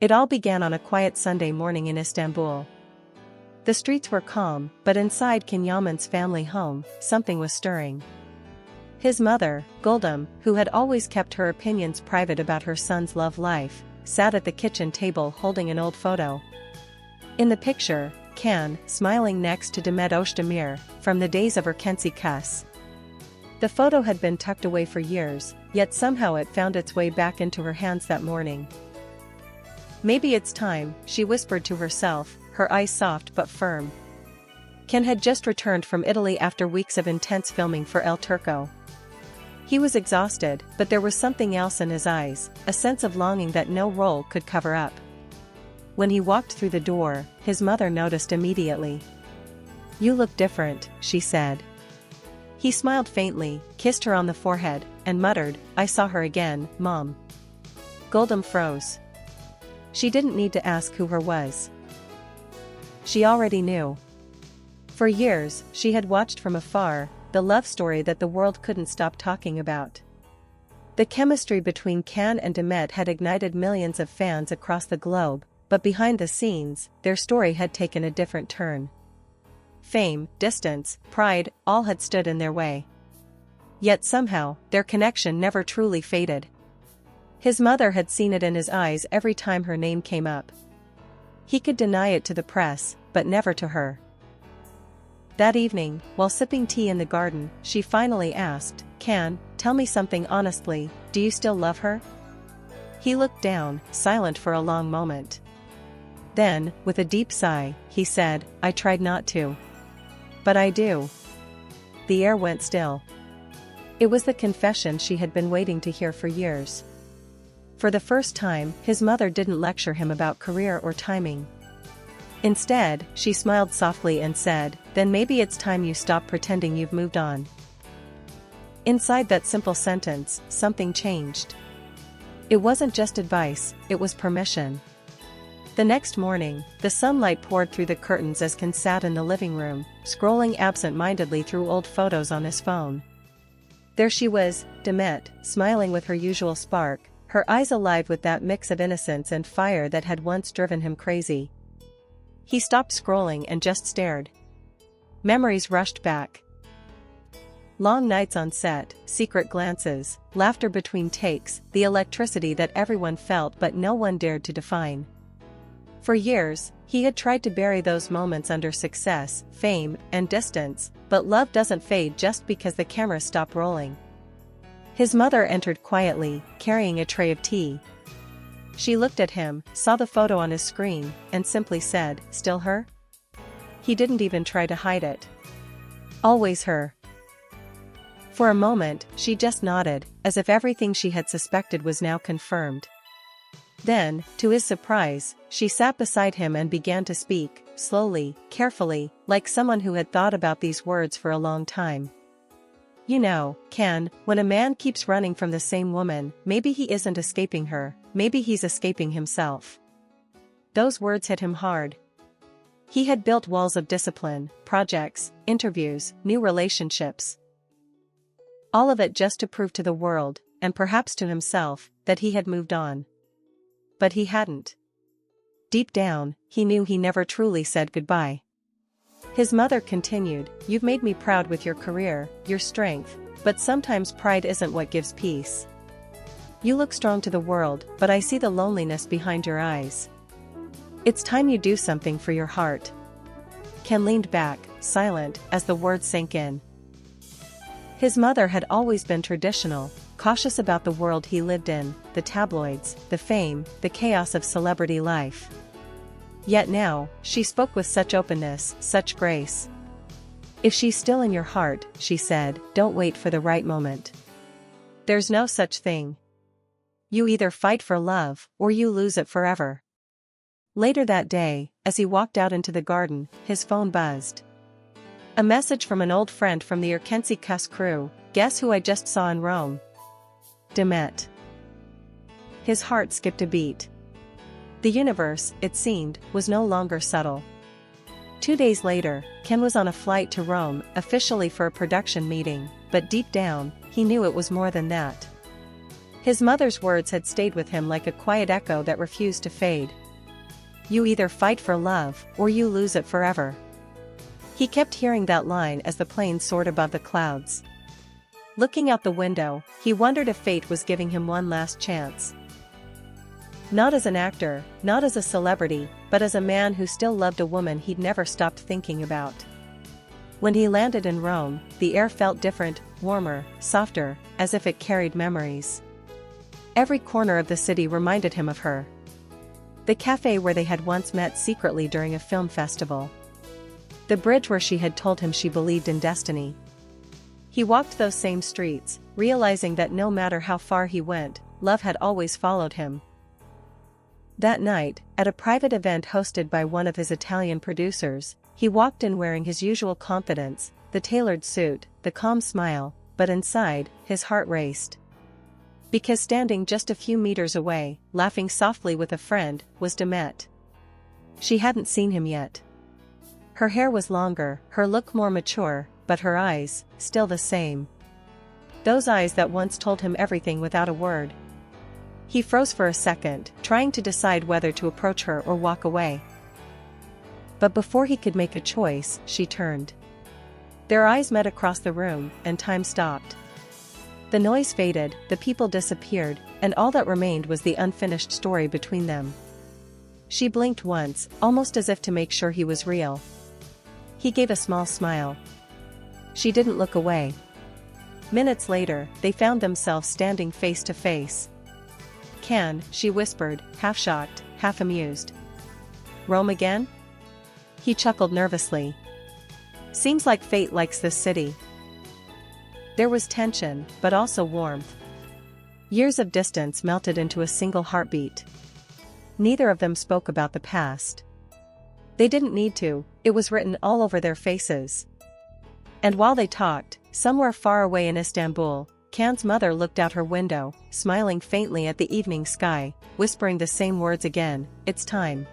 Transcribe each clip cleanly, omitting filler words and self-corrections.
It all began on a quiet Sunday morning in Istanbul. The streets were calm, but inside Yaman's family home, something was stirring. His mother, Guldum, who had always kept her opinions private about her son's love life, sat at the kitchen table holding an old photo. In the picture, Can, smiling next to Demet Özdemir, from the days of Rekindled. The photo had been tucked away for years, yet somehow it found its way back into her hands that morning. Maybe it's time, she whispered to herself, her eyes soft but firm. Ken had just returned from Italy after weeks of intense filming for El Turco. He was exhausted, but there was something else in his eyes, a sense of longing that no role could cover up. When he walked through the door, his mother noticed immediately. "You look different," she said. He smiled faintly, kissed her on the forehead, and muttered, "I saw her again, Mom." Guldum froze. She didn't need to ask who her was. She already knew. For years, she had watched from afar, the love story that the world couldn't stop talking about. The chemistry between Can and Demet had ignited millions of fans across the globe, but behind the scenes, their story had taken a different turn. Fame, distance, pride, all had stood in their way. Yet somehow, their connection never truly faded. His mother had seen it in his eyes every time her name came up. He could deny it to the press, but never to her. That evening, while sipping tea in the garden, she finally asked, "Can, tell me something honestly, do you still love her?" He looked down, silent for a long moment. Then, with a deep sigh, he said, "I tried not to. But I do." The air went still. It was the confession she had been waiting to hear for years. For the first time, his mother didn't lecture him about career or timing. Instead, she smiled softly and said, "Then maybe it's time you stop pretending you've moved on." Inside that simple sentence, something changed. It wasn't just advice, it was permission. The next morning, the sunlight poured through the curtains as Ken sat in the living room, scrolling absent-mindedly through old photos on his phone. There she was, Demet, smiling with her usual spark, her eyes alive with that mix of innocence and fire that had once driven him crazy. He stopped scrolling and just stared. Memories rushed back. Long nights on set, secret glances, laughter between takes, the electricity that everyone felt but no one dared to define. For years, he had tried to bury those moments under success, fame, and distance, but love doesn't fade just because the cameras stop rolling. His mother entered quietly, carrying a tray of tea. She looked at him, saw the photo on his screen, and simply said, "Still her?" He didn't even try to hide it. "Always her." For a moment, she just nodded, as if everything she had suspected was now confirmed. Then, to his surprise, she sat beside him and began to speak, slowly, carefully, like someone who had thought about these words for a long time. "You know, Ken, when a man keeps running from the same woman, maybe he isn't escaping her, maybe he's escaping himself." Those words hit him hard. He had built walls of discipline, projects, interviews, new relationships. All of it just to prove to the world, and perhaps to himself, that he had moved on. But he hadn't. Deep down, he knew he never truly said goodbye. His mother continued, "You've made me proud with your career, your strength, but sometimes pride isn't what gives peace. You look strong to the world, but I see the loneliness behind your eyes. It's time you do something for your heart." Ken leaned back, silent, as the words sank in. His mother had always been traditional, cautious about the world he lived in, the tabloids, the fame, the chaos of celebrity life. Yet now, she spoke with such openness, such grace. "If she's still in your heart," she said, "don't wait for the right moment. There's no such thing. You either fight for love, or you lose it forever." Later that day, as he walked out into the garden, his phone buzzed. A message from an old friend from the Rekindled crew, "Guess who I just saw in Rome? Demet." His heart skipped a beat. The universe, it seemed, was no longer subtle. 2 days later, Ken was on a flight to Rome, officially for a production meeting, but deep down, he knew it was more than that. His mother's words had stayed with him like a quiet echo that refused to fade. You either fight for love, or you lose it forever. He kept hearing that line as the plane soared above the clouds. Looking out the window, he wondered if fate was giving him one last chance. Not as an actor, not as a celebrity, but as a man who still loved a woman he'd never stopped thinking about. When he landed in Rome, the air felt different, warmer, softer, as if it carried memories. Every corner of the city reminded him of her. The cafe where they had once met secretly during a film festival. The bridge where she had told him she believed in destiny. He walked those same streets, realizing that no matter how far he went, love had always followed him. That night, at a private event hosted by one of his Italian producers, he walked in wearing his usual confidence, the tailored suit, the calm smile, but inside, his heart raced. Because standing just a few meters away, laughing softly with a friend, was Demet. She hadn't seen him yet. Her hair was longer, her look more mature, but her eyes, still the same. Those eyes that once told him everything without a word. He froze for a second, trying to decide whether to approach her or walk away. But before he could make a choice, she turned. Their eyes met across the room, and time stopped. The noise faded, the people disappeared, and all that remained was the unfinished story between them. She blinked once, almost as if to make sure he was real. He gave a small smile. She didn't look away. Minutes later, they found themselves standing face to face. "Can," she whispered, half shocked, half amused. "Rome again?" He chuckled nervously. "Seems like fate likes this city." There was tension, but also warmth. Years of distance melted into a single heartbeat. Neither of them spoke about the past. They didn't need to, it was written all over their faces. And while they talked, somewhere far away in Istanbul, Can's mother looked out her window, smiling faintly at the evening sky, whispering the same words again, "It's time."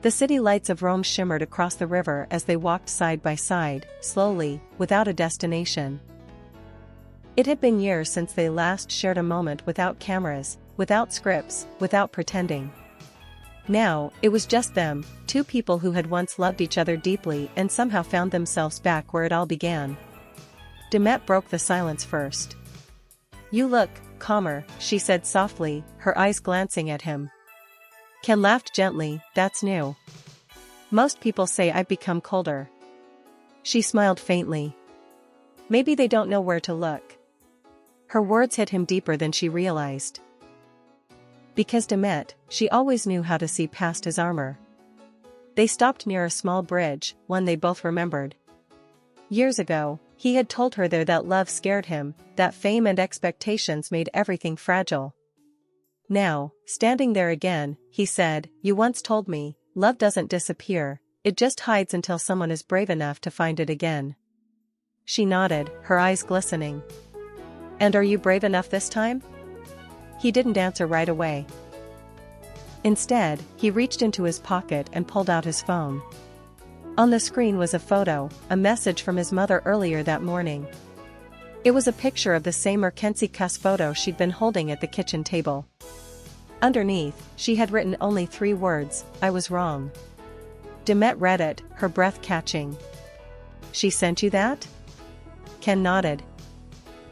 The city lights of Rome shimmered across the river as they walked side by side, slowly, without a destination. It had been years since they last shared a moment without cameras, without scripts, without pretending. Now, it was just them, two people who had once loved each other deeply and somehow found themselves back where it all began. Demet broke the silence first. "You look calmer," she said softly, her eyes glancing at him. Can laughed gently, "That's new. Most people say I've become colder." She smiled faintly. "Maybe they don't know where to look." Her words hit him deeper than she realized. Because Demet, she always knew how to see past his armor. They stopped near a small bridge, one they both remembered. Years ago, he had told her there that love scared him, that fame and expectations made everything fragile. Now, standing there again, he said, "You once told me, love doesn't disappear, it just hides until someone is brave enough to find it again." She nodded, her eyes glistening. "And are you brave enough this time?" He didn't answer right away. Instead, he reached into his pocket and pulled out his phone. On the screen was a photo, a message from his mother earlier that morning. It was a picture of the same emergency cuss photo she'd been holding at the kitchen table. Underneath, she had written only 3 words, "I was wrong." Demet read it, her breath catching. "She sent you that?" Ken nodded.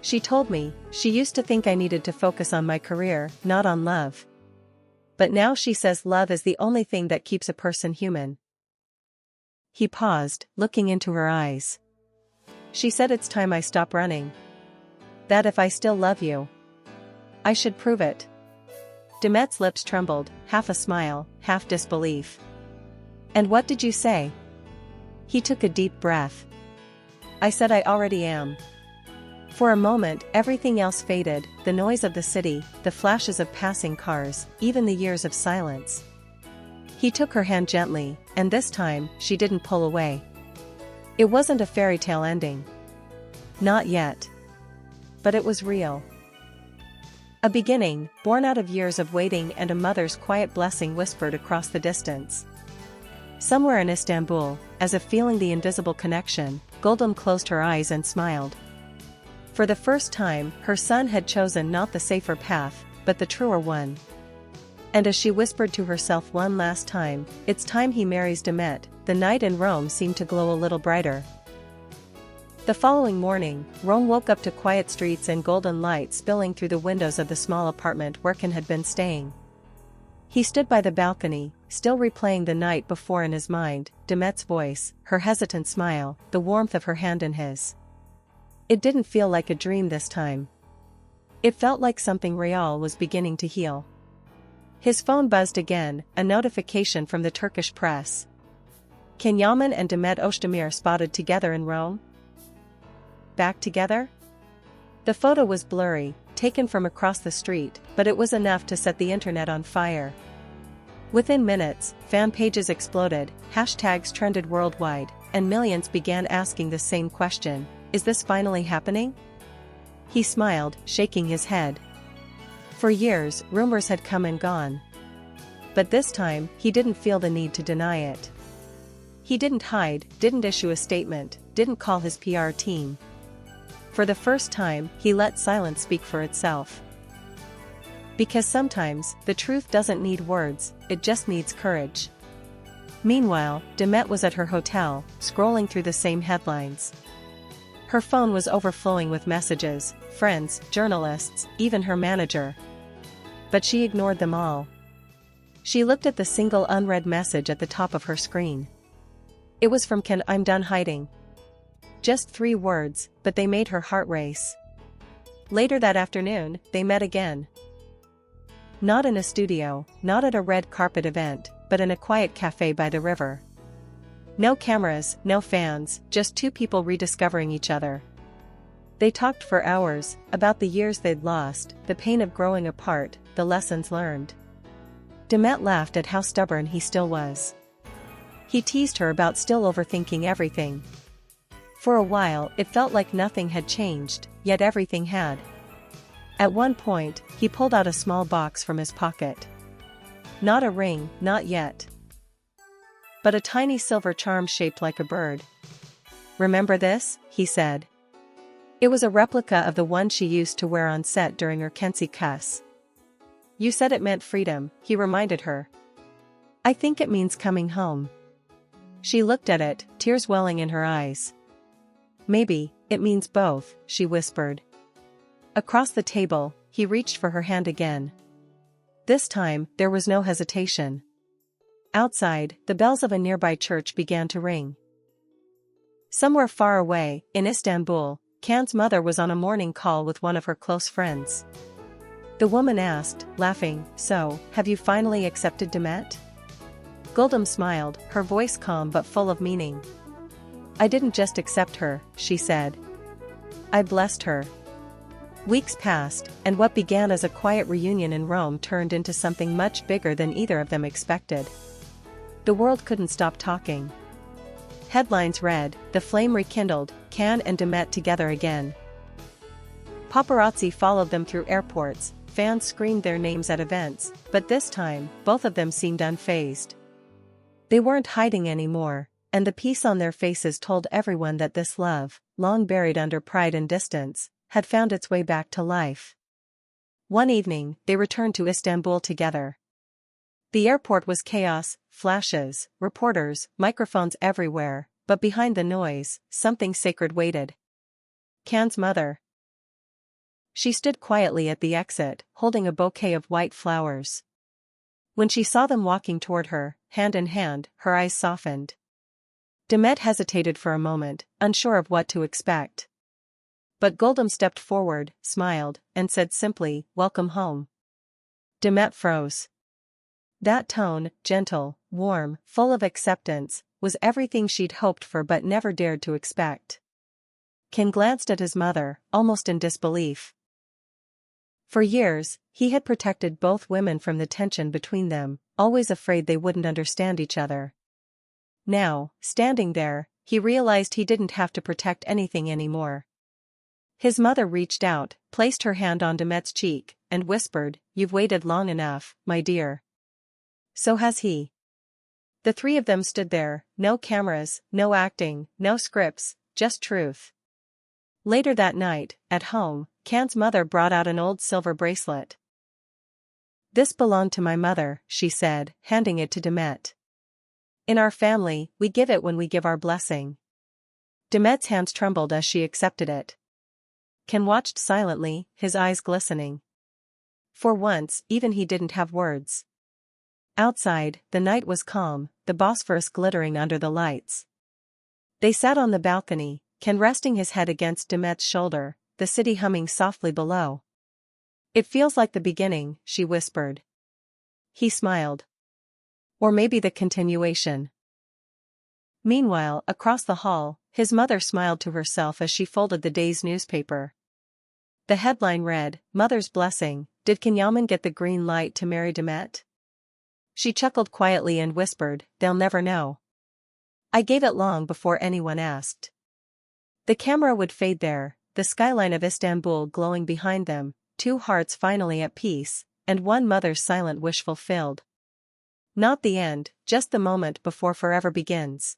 "She told me, she used to think I needed to focus on my career, not on love. But now she says love is the only thing that keeps a person human." He paused, looking into her eyes. "She said it's time I stop running. That if I still love you, I should prove it." Demet's lips trembled, half a smile, half disbelief. "And what did you say?" He took a deep breath. "I said I already am." For a moment, everything else faded, the noise of the city, the flashes of passing cars, even the years of silence. He took her hand gently, and this time, she didn't pull away. It wasn't a fairy tale ending. Not yet. But it was real. A beginning, born out of years of waiting and a mother's quiet blessing whispered across the distance. Somewhere in Istanbul, as if feeling the invisible connection, Goldum closed her eyes and smiled. For the first time, her son had chosen not the safer path, but the truer one. And as she whispered to herself one last time, "It's time he marries Demet," the night in Rome seemed to glow a little brighter. The following morning, Rome woke up to quiet streets and golden light spilling through the windows of the small apartment where Ken had been staying. He stood by the balcony, still replaying the night before in his mind, Demet's voice, her hesitant smile, the warmth of her hand in his. It didn't feel like a dream this time. It felt like something real was beginning to heal. His phone buzzed again, a notification from the Turkish press. Can Yaman and Demet Özdemir spotted together in Rome? Back together? The photo was blurry, taken from across the street, but it was enough to set the internet on fire. Within minutes, fan pages exploded, hashtags trended worldwide, and millions began asking the same question: is this finally happening? He smiled, shaking his head. For years, rumors had come and gone. But this time, he didn't feel the need to deny it. He didn't hide, didn't issue a statement, didn't call his PR team. For the first time, he let silence speak for itself. Because sometimes, the truth doesn't need words, it just needs courage. Meanwhile, Demet was at her hotel, scrolling through the same headlines. Her phone was overflowing with messages, friends, journalists, even her manager. But she ignored them all. She looked at the single unread message at the top of her screen. It was from Ken: "I'm done hiding." Just 3 words, but they made her heart race. Later that afternoon, they met again. Not in a studio, not at a red carpet event, but in a quiet cafe by the river. No cameras, no fans, just 2 people rediscovering each other. They talked for hours, about the years they'd lost, the pain of growing apart, the lessons learned. Demet laughed at how stubborn he still was. He teased her about still overthinking everything. For a while, it felt like nothing had changed, yet everything had. At one point, he pulled out a small box from his pocket. Not a ring, not yet. But a tiny silver charm shaped like a bird. "Remember this?" he said. It was a replica of the one she used to wear on set during her Kensi cuss. "You said it meant freedom," he reminded her. "I think it means coming home." She looked at it, tears welling in her eyes. "Maybe, it means both," she whispered. Across the table, he reached for her hand again. This time, there was no hesitation. Outside, the bells of a nearby church began to ring. Somewhere far away, in Istanbul, Can's mother was on a morning call with one of her close friends. The woman asked, laughing, "So, have you finally accepted Demet?" Gulden smiled, her voice calm but full of meaning. "I didn't just accept her," she said. "I blessed her." Weeks passed, and what began as a quiet reunion in Rome turned into something much bigger than either of them expected. The world couldn't stop talking. Headlines read, "The flame rekindled, Can and Demet together again." Paparazzi followed them through airports, fans screamed their names at events, but this time, both of them seemed unfazed. They weren't hiding anymore, and the peace on their faces told everyone that this love, long buried under pride and distance, had found its way back to life. One evening, they returned to Istanbul together. The airport was chaos, flashes, reporters, microphones everywhere, but behind the noise, something sacred waited. Can's mother. She stood quietly at the exit, holding a bouquet of white flowers. When she saw them walking toward her, hand in hand, her eyes softened. Demet hesitated for a moment, unsure of what to expect. But Gulden stepped forward, smiled, and said simply, "Welcome home." Demet froze. That tone, gentle, warm, full of acceptance, was everything she'd hoped for but never dared to expect. Ken glanced at his mother, almost in disbelief. For years, he had protected both women from the tension between them, always afraid they wouldn't understand each other. Now, standing there, he realized he didn't have to protect anything anymore. His mother reached out, placed her hand on Demet's cheek, and whispered, "You've waited long enough, my dear." So has he. The 3 of them stood there, no cameras, no acting, no scripts, just truth. Later that night, at home, Can's mother brought out an old silver bracelet. "This belonged to my mother," she said, handing it to Demet. "In our family, we give it when we give our blessing." Demet's hands trembled as she accepted it. Can watched silently, his eyes glistening. For once, even he didn't have words. Outside, the night was calm, the Bosphorus glittering under the lights. They sat on the balcony, Ken resting his head against Demet's shoulder, the city humming softly below. "It feels like the beginning," she whispered. He smiled. "Or maybe the continuation." Meanwhile, across the hall, his mother smiled to herself as she folded the day's newspaper. The headline read, "Mother's Blessing, Did Yaman get the green light to marry Demet?" She chuckled quietly and whispered, "They'll never know. I gave it long before anyone asked." The camera would fade there, the skyline of Istanbul glowing behind them, two hearts finally at peace, and one mother's silent wish fulfilled. Not the end, just the moment before forever begins.